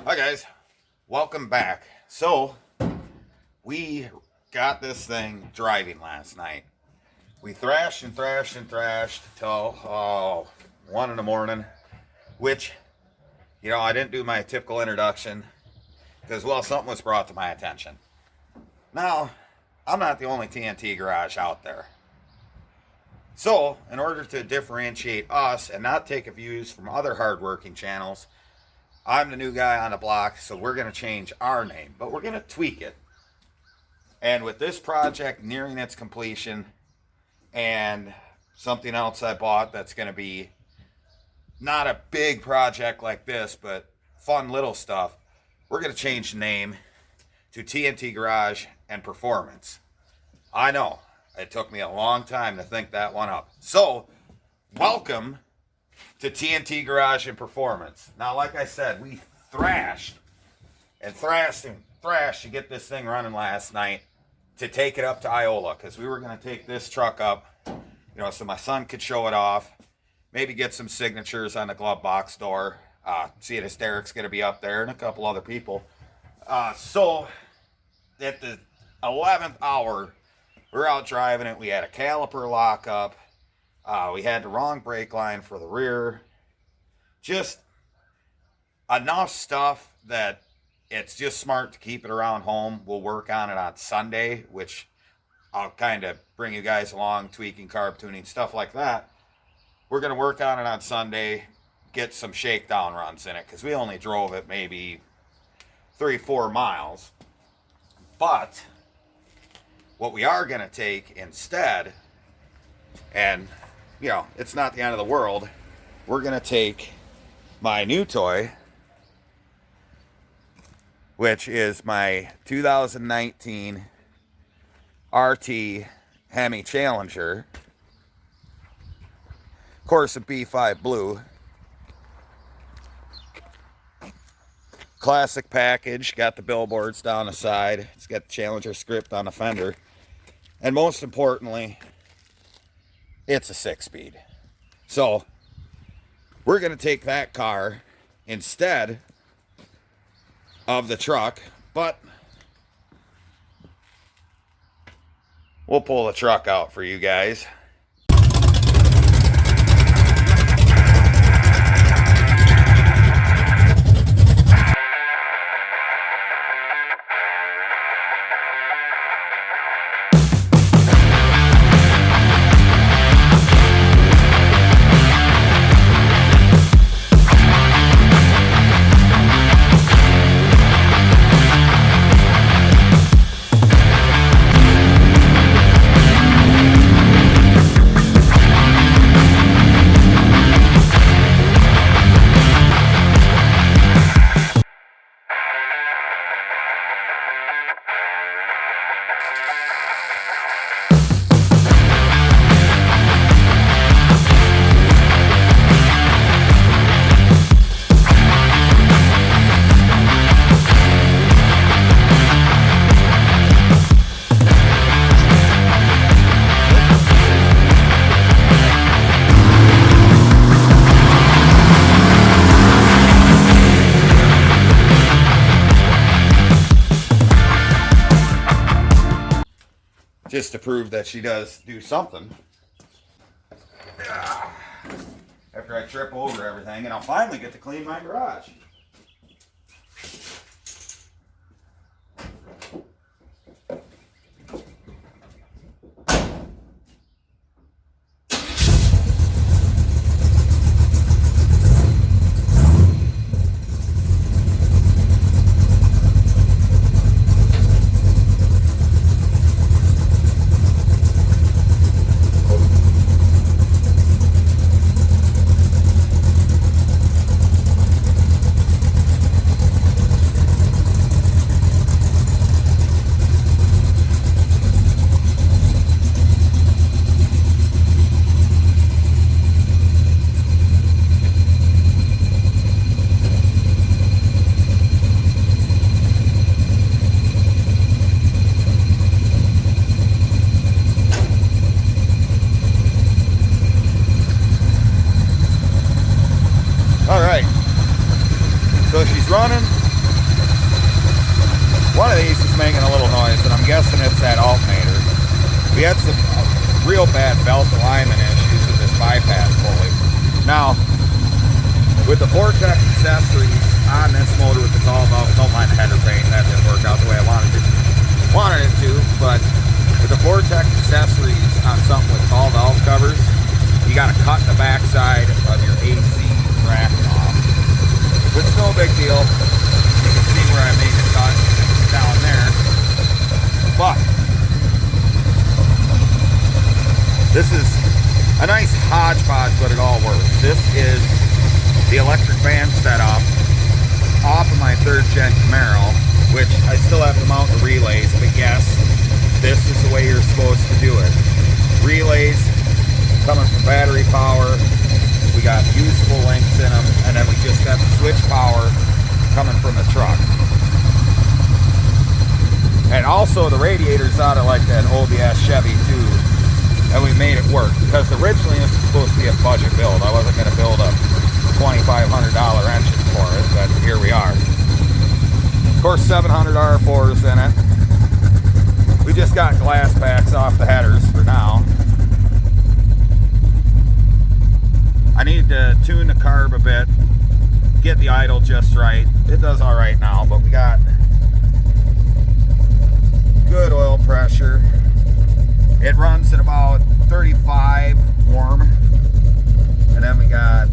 Hi guys, welcome back. So, we got this thing driving last night. We thrashed and thrashed and thrashed till 1 in the morning, which, I didn't do my typical introduction because, something was brought to my attention. Now, I'm not the only T.N.T. garage out there. So, in order to differentiate us and not take views from other hardworking channels, I'm the new guy on the block, so we're going to change our name, but we're going to tweak it. And with this project nearing its completion and something else I bought that's going to be not a big project like this, but fun little stuff, we're going to change the name to T.N.T. Garage and Performance. I know, it took me a long time to think that one up. So, welcome to T.N.T. Garage and Performance. Now, like I said, we thrashed and thrashed and thrashed to get this thing running last night to take it up to Iola, because we were going to take this truck up, so my son could show it off, maybe get some signatures on the glove box door. See it as Derek's going to be up there and a couple other people. So, at the 11th hour, we're out driving it. We had a caliper lock up. We had the wrong brake line for the rear. Just enough stuff that it's just smart to keep it around home. We'll work on it on Sunday, which I'll kind of bring you guys along, tweaking, carb tuning, stuff like that. We're going to work on it on Sunday, get some shakedown runs in it, because we only drove it maybe 3-4 miles. But what we are going to take instead, and it's not the end of the world, we're going to take my new toy, which is my 2019 RT Hemi Challenger, of course a B5 blue, classic package, got the billboards down the side, it's got the Challenger script on the fender, and most importantly, it's a 6-speed. So we're going to take that car instead of the truck, but we'll pull the truck out for you guys. Just to prove that she does do something. After I trip over everything, and I'll finally get to clean my garage. So she's running. One of these is making a little noise, and I'm guessing it's that alternator. We had some real bad belt alignment issues with this bypass pulley. Now, with the Vortex accessories on this motor with the tall valve, don't mind the header paint, that didn't work out the way I wanted it to, but with the Vortex accessories on something with tall valve covers, you got to cut the backside of your AC bracket off. Which is no big deal. You can see where I made the cut down there. But this is a nice hodgepodge, but it all works. This is the electric band setup off of my 3rd gen Camaro, which I still have to mount the relays, but yes, this is the way you're supposed to do it. Relays coming from battery power, we got usable links in them, and then we just got the switch power coming from the truck. And also the radiator's out of like that OBS Chevy too, and we made it work, because originally this was supposed to be a budget build. I wasn't going to build a $2,500 engine for it, but here we are. Of course, 700 R4s in it. We just got glass backs off the headers for now. I need to tune the carb a bit, get the idle just right. It does all right now, but we got good oil pressure. It runs at about 35 warm, and then we got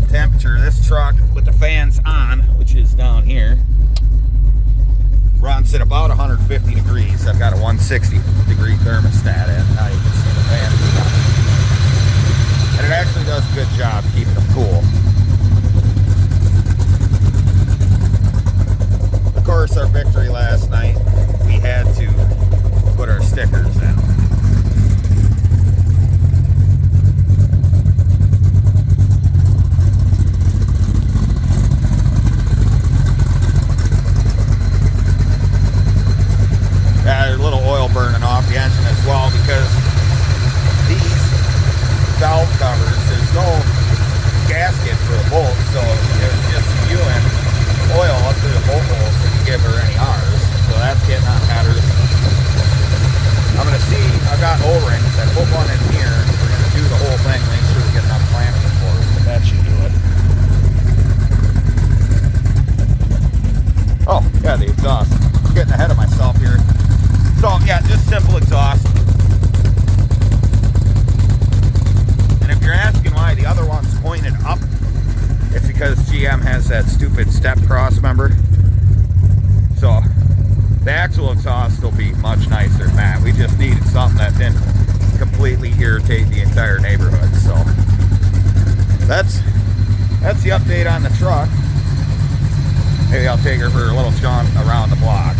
temperature. This truck with the fans on, which is down here, runs at about 150 degrees. I've got a 160 degree thermostat in. Now you can see the fans on. And it actually does a good job keeping them cool. Of course, our victory last night, we had to put our stickers in. Yeah, there's a little oil burning off the engine as well, because these valve covers, there's no gasket for the bolt, so it was just spewing oil up through the bolt holes if you give her any R's. So that's getting on headers. I'm going to see, I've got O-rings. I put one in here. We're going to do the whole thing, make sure we get enough clamping for it, but that should do it. Oh, yeah, the exhaust. I'm getting ahead of myself here. So, yeah, just simple exhaust. And if you're asking why the other one's pointed up, it's because GM has that stupid step cross, remember? So, the actual exhaust will be much nicer than that. We just needed something that didn't completely irritate the entire neighborhood. So, that's the update on the truck. Maybe I'll take her for a little jaunt around the block.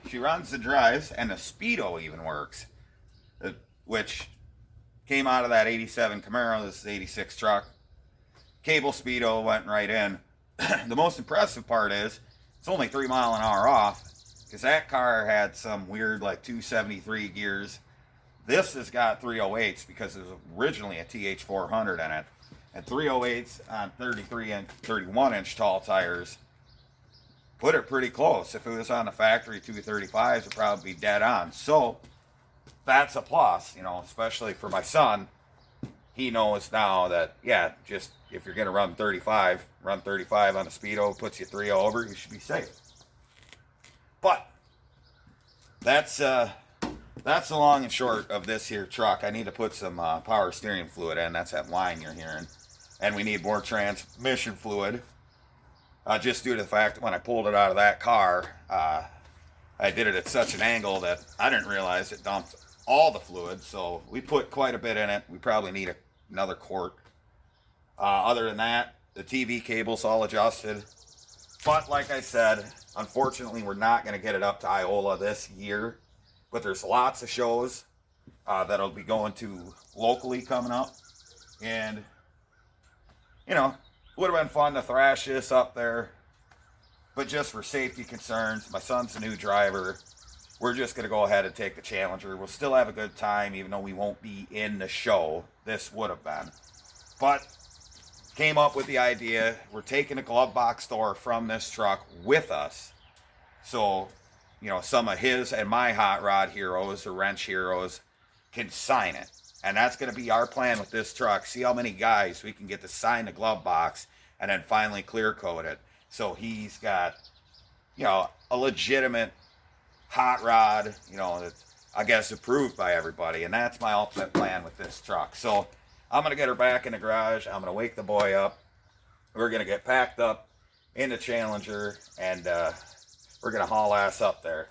she runs the drives, and the speedo even works, which came out of that 87 Camaro. This is 86 truck. Cable speedo went right in. The most impressive part is it's only 3 mile an hour off, because that car had some weird like 273 gears. This has got 308s because it was originally a TH400 in it, and 308s on 33 and 31 inch tall tires put it pretty close. If it was on the factory 235s, it'd probably be dead on. So that's a plus, you know, especially for my son. He knows now that, yeah, just if you're going to run 35 on the speedo, puts you 3 over, you should be safe. But that's the long and short of this here truck. I need to put some power steering fluid in. That's that whine you're hearing. And we need more transmission fluid. Just due to the fact that when I pulled it out of that car, I did it at such an angle that I didn't realize it dumped all the fluid. So we put quite a bit in it. We probably need another quart. Other than that, the TV cable's all adjusted. But like I said, unfortunately, we're not going to get it up to Iola this year. But there's lots of shows that'll be going to locally coming up. And, you know, would have been fun to thrash this up there, but just for safety concerns, my son's a new driver. We're just going to go ahead and take the Challenger. We'll still have a good time, even though we won't be in the show. This would have been. But came up with the idea, we're taking a glove box door from this truck with us. So, you know, some of his and my hot rod heroes or wrench heroes can sign it. And that's going to be our plan with this truck. See how many guys we can get to sign the glove box and then finally clear coat it. So he's got, you know, a legitimate hot rod, you know, that's, I guess, approved by everybody. And that's my ultimate plan with this truck. So I'm going to get her back in the garage. I'm going to wake the boy up. We're going to get packed up in the Challenger, and we're going to haul ass up there.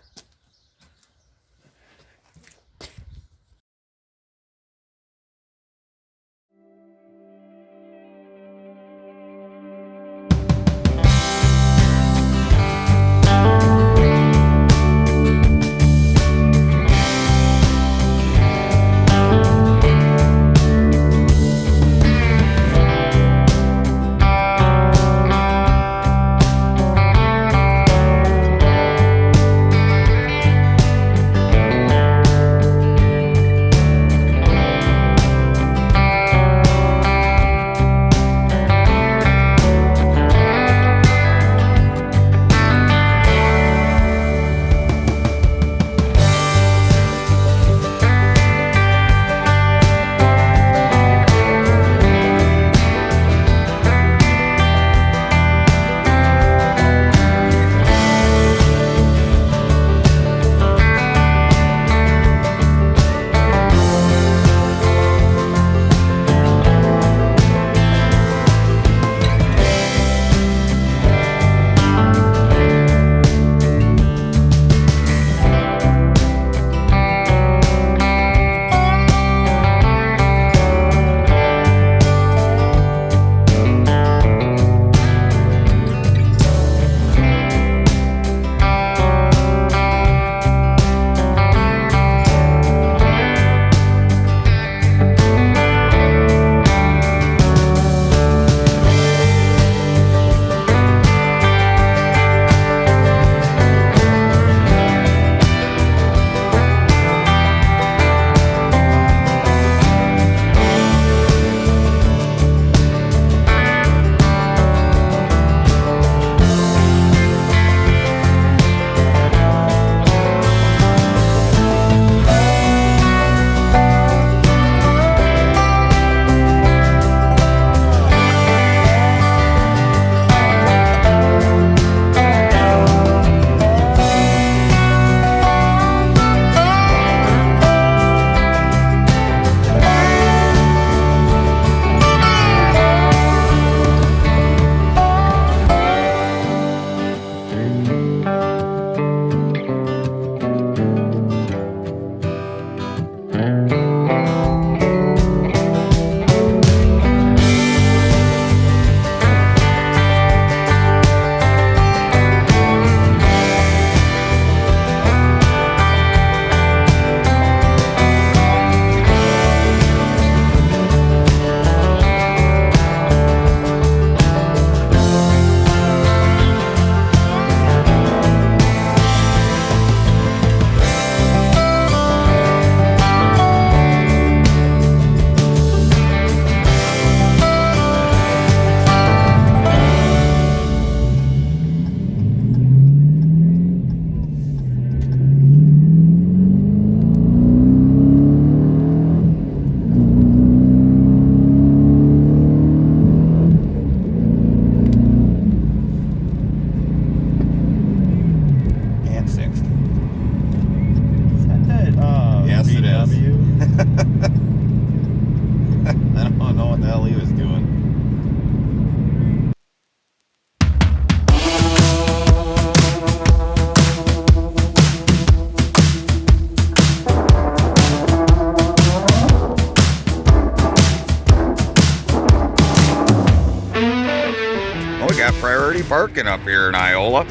free parking up here in Iola,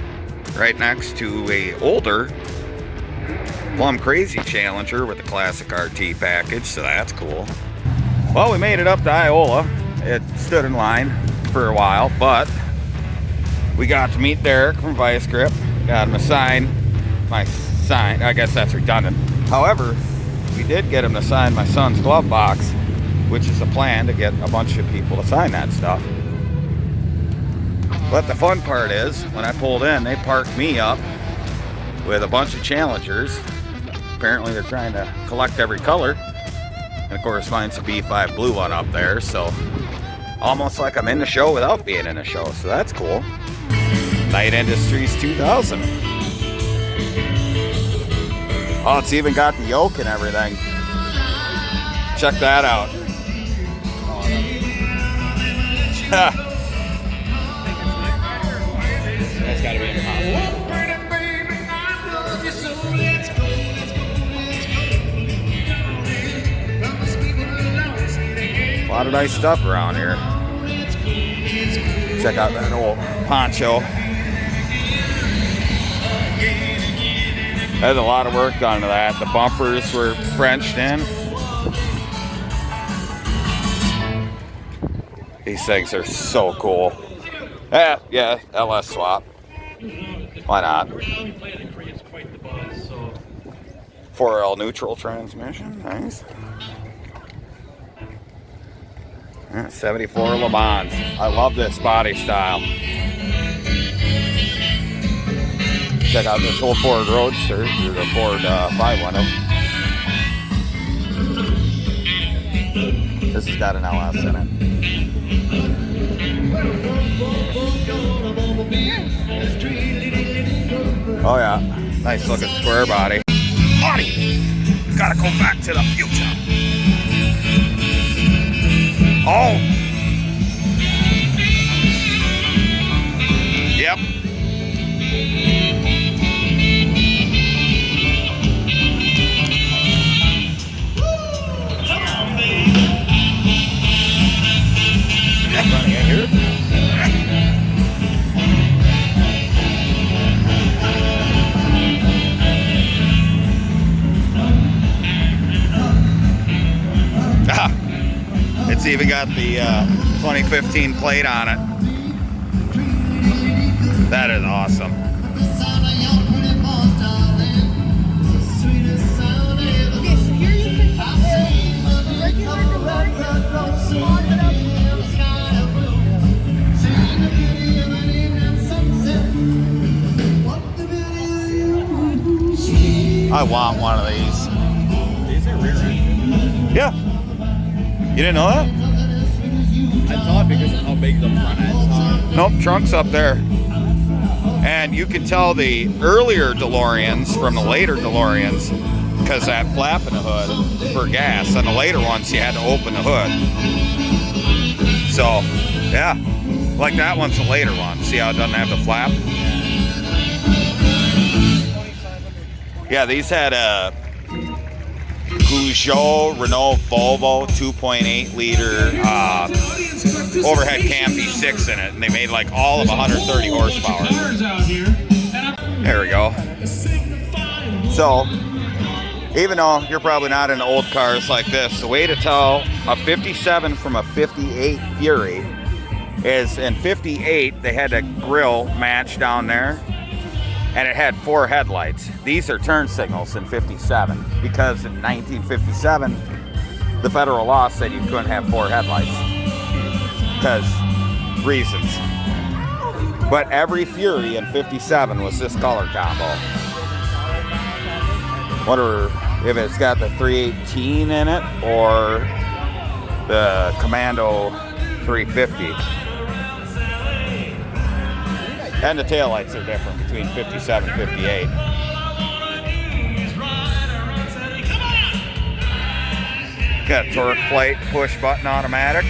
right next to a older Plum Crazy Challenger with the classic RT package, so that's cool. Well, we made it up to Iola. It stood in line for a while, but we got to meet Derek from Vice Grip. Got him to sign my sign. I guess that's redundant. However, we did get him to sign my son's glove box, which is a plan to get a bunch of people to sign that stuff. But the fun part is, when I pulled in, they parked me up with a bunch of Challengers. Apparently they're trying to collect every color. And of course mine's a B5 blue one up there, so almost like I'm in the show without being in the show, so that's cool. Knight Industries 2000. Oh, it's even got the yoke and everything. Check that out. That's gotta be impossible. A lot of nice stuff around here. Check out that old poncho. There's a lot of work done to that. The bumpers were Frenched in. These things are so cool. Yeah, LS swap. Why not? 4L neutral transmission, nice. 74 Le Mans. I love this body style. Check out this old Ford Roadster, or the Ford 510. This has got an LS in it. Oh yeah, nice looking square body. Marty, gotta go back to the future. Oh. Yep. It's even got the 2015 plate on it. That is awesome. Okay, so here you can regular I want one of these. These are rear end. Yeah. You didn't know that? I thought because of how big the front ends are. Nope, trunk's up there. And you can tell the earlier DeLoreans from the later DeLoreans because that flap in the hood for gas. On the later ones, you had to open the hood. So, yeah. Like that one's the later one. See how it doesn't have the flap? Yeah, these had a Peugeot, Renault, Volvo 2.8 liter overhead cam V6 in it, and they made like all of 130 horsepower. There we go. So, even though you're probably not into old cars like this, the way to tell a 57 from a 58 Fury is in 58 they had a grille match down there, and it had 4 headlights. These are turn signals in 57 because in 1957 the federal law said you couldn't have 4 headlights because reasons. But every Fury in 57 was this color combo. Wonder if it's got the 318 in it or the Commando 350. And the taillights are different between 57 and 58. Got a torque plate, push button automatic.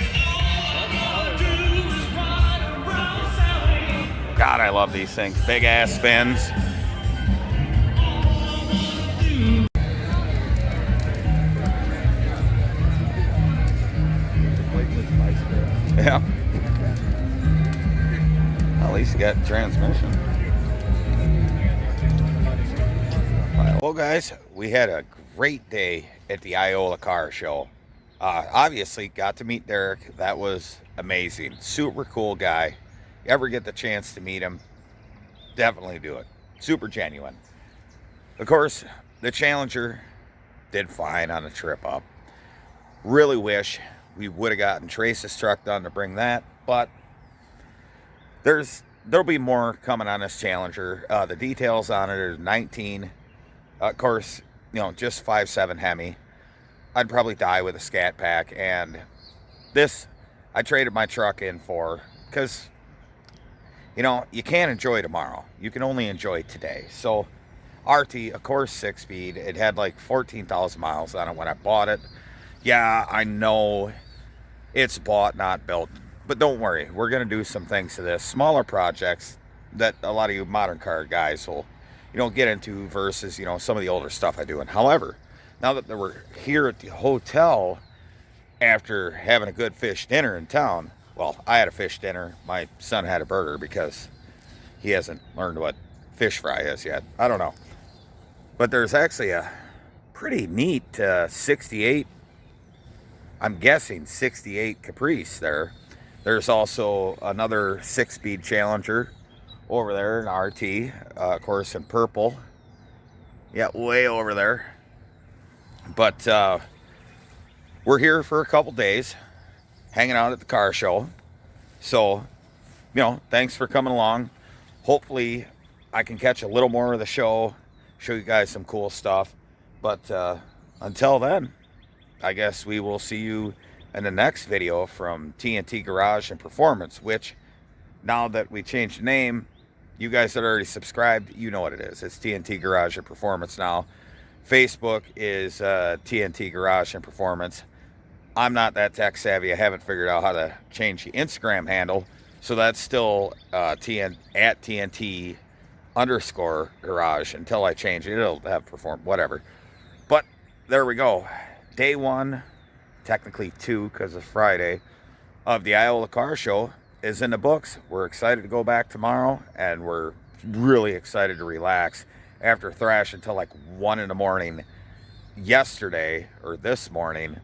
God, I love these things. Big ass fins. Yeah. At least you got transmission. Well, guys, we had a great day at the Iola Car Show. Obviously, got to meet Derek. That was amazing. Super cool guy. Ever get the chance to meet him, definitely do it. Super genuine. Of course, the Challenger did fine on the trip up. Really wish we would have gotten Trace's truck done to bring that, but there'll be more coming on this Challenger. The details on it are 19. Of course, just 5.7 Hemi. I'd probably die with a Scat Pack, and this I traded my truck in for because you can't enjoy tomorrow. You can only enjoy today. So RT, of course, 6-speed. It had like 14,000 miles on it when I bought it. Yeah, I know it's bought, not built. But don't worry, we're going to do some things to this. Smaller projects that a lot of you modern car guys will, get into versus, some of the older stuff I do. And however, now that we're here at the hotel after having a good fish dinner in town, well, I had a fish dinner. My son had a burger because he hasn't learned what fish fry is yet. I don't know. But there's actually a pretty neat 68, I'm guessing 68 Caprice there. There's also another 6-speed Challenger over there, an RT, of course, in purple. Yeah, way over there. But we're here for a couple days, hanging out at the car show. So, thanks for coming along. Hopefully, I can catch a little more of the show, show you guys some cool stuff. But until then, I guess we will see you in the next video from T.N.T. Garage and Performance, which, now that we changed the name, you guys that are already subscribed, you know what it is. It's T.N.T. Garage and Performance now. Facebook is T.N.T. Garage and Performance. I'm not that tech savvy. I haven't figured out how to change the Instagram handle. So that's still at TNT _garage until I change it. It'll have whatever. But there we go. Day 1, technically 2 because it's Friday, of the Iola Car Show is in the books. We're excited to go back tomorrow, and we're really excited to relax after thrash until like 1 in the morning yesterday or this morning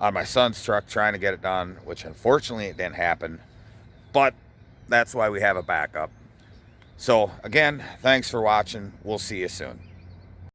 on my son's truck trying to get it done, which unfortunately it didn't happen, but that's why we have a backup. So again, thanks for watching. We'll see you soon.